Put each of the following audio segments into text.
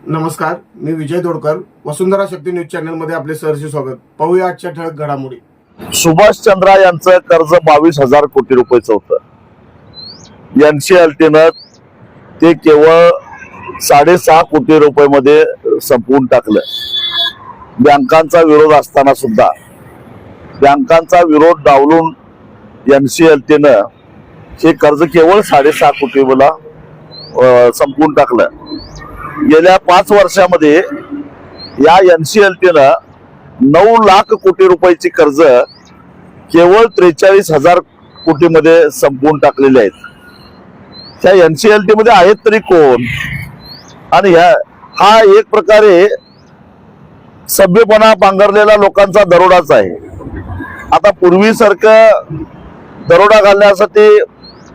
नमस्कार, मी विजय दोडकर. वसुंधरा शक्ती news channel मध्ये आपले सहर्ष स्वागत. पाहूया आजच्या ठळक घडामोडी. सुभाष चंद्रा यांचं कर्ज 22,000 कोटी रुपयाचं होतं. एनसीएलटीनं ते केवळ 6.5 कोटी रुपयामध्ये संपवून टाकलं. बँकांचा विरोध असताना सुद्धा बँकांचा विरोध डावलून एनसीएलटीनं हे कर्ज केवळ 6.5 कोटीला संपवून टाकलं. गेल्या 5 वर्षामध्ये या एनसीएलटीनं 9 लाख कोटी रुपयाची कर्ज केवळ 43,000 कोटीमध्ये संपवून टाकलेले आहेत. त्या एनसीएलटी मध्ये आहेत तरी कोण? आणि हा एक प्रकारे सभ्यपणा पांघरलेला लोकांचा दरोडाच आहे. आता पूर्वीसारखं दरोडा घालण्यासाठी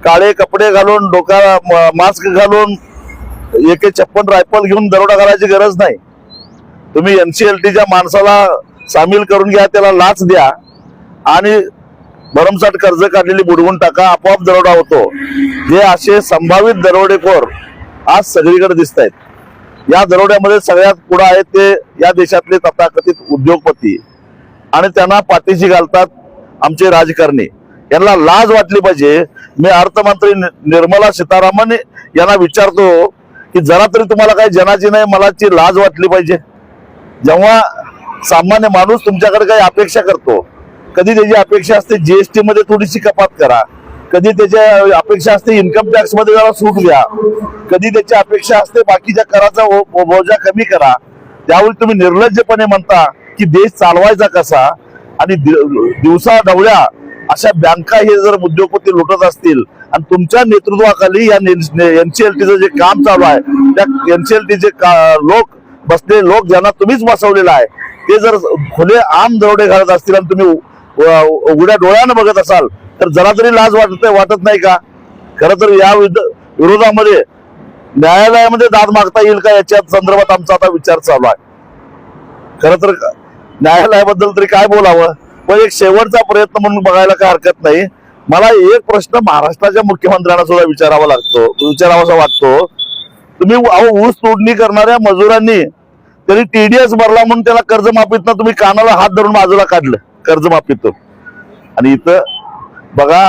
काळे कपडे घालून, डोक्याला मास्क घालून, AK-56 रायफल घेऊन दरोडा घालायची गरज नाही. तुम्ही एनसीएलटीच्या माणसाला सामील करून घ्या, त्याला लाच द्या आणि भरमसाठ कर्ज काढलेली बुडवून टाका, आपोआप दरोडा होतो. हे असे संभावित दरोडेखोर आज सगळीकडे दिसत आहेत. या दरोड्यामध्ये सगळ्यात पुढे आहेत ते या देशातले तथाकथित उद्योगपती आणि त्यांना पाठीशी घालतात आमचे राजकारणी. यांना लाज वाटली पाहिजे. मी अर्थमंत्री निर्मला सीतारामन यांना विचारतो की जरा तरी तुम्हाला काही जनाची नाही मलाची लाज वाटली पाहिजे. जेव्हा सामान्य माणूस तुमच्याकडे काही अपेक्षा करतो, कधी त्याची अपेक्षा असते जीएसटी मध्ये थोडीशी कपात करा, कधी त्याची अपेक्षा असते इन्कम टॅक्स मध्ये जरा सूट द्या, कधी त्याची अपेक्षा असते बाकीच्या कराचा बोजा कमी करा. त्यावेळी तुम्ही निर्लज्जपणे म्हणता की देश चालवायचा कसा. आणि दिवसा ढवळ्या अशा बँका हे जर उद्योगपती लुटत असतील आणि तुमच्या नेतृत्वाखाली या एनसीएलटीचं जे काम चालू आहे, त्या एनसीएलटीचे लोक बसले लोक ज्यांना तुम्हीच बसवलेला आहे, ते जर खुले आम दरोडे घालत असतील आणि तुम्ही उघड्या डोळ्यानं बघत असाल तर जरा तरी लाज वाटत नाही का? खरं तर या विरोधामध्ये न्यायालयामध्ये दाद मागता येईल का याच्या संदर्भात आमचा आता विचार चालू आहे. खरं तर न्यायालयाबद्दल तरी काय बोलावं, पण एक शेवटचा प्रयत्न म्हणून बघायला काय हरकत नाही. मला एक प्रश्न महाराष्ट्राच्या मुख्यमंत्र्यांना सुद्धा विचारावासा वाटतो. तुम्ही ऊस तोडणी करणाऱ्या मजुरांनी तरी TDS भरला म्हणून त्याला कर्जमाफीतनं तुम्ही कानाला हात धरून बाजूला काढलं कर्जमाफीतून. आणि इथं बघा,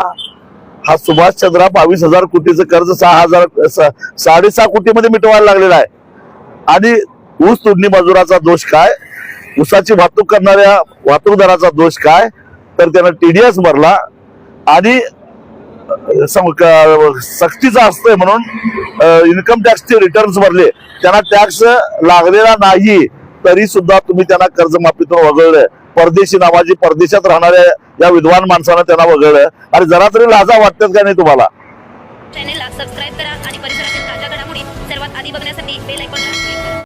हा सुभाष चंद्रा 22,000 कोटीचं कर्ज 6.5 कोटीमध्ये मिटवायला लागलेला आहे. आणि ऊस तोडणी मजुराचा दोष काय, ऊसाची वाहतूक करणाऱ्या वाहतूकदाराचा दोष काय, तर त्यानं TDS भरला आणि सक्तीचा असतोय म्हणून इन्कम टॅक्सचे रिटर्न्स भरले, त्यांना टॅक्स लागलेला नाही तरी सुद्धा तुम्ही त्यांना कर्जमाफीतून वगळलं. परदेशी नावाची परदेशात राहणाऱ्या या विद्वान माणसानं त्यांना वगळलं. आणि जरा तरी लाजा वाटतात का नाही तुम्हाला? चॅनेलला सबस्क्राईब करा आणि परिसरातील ताज्या घडामोडी सर्वात आधी बघण्यासाठी बेल आयकॉनला क्लिक करा.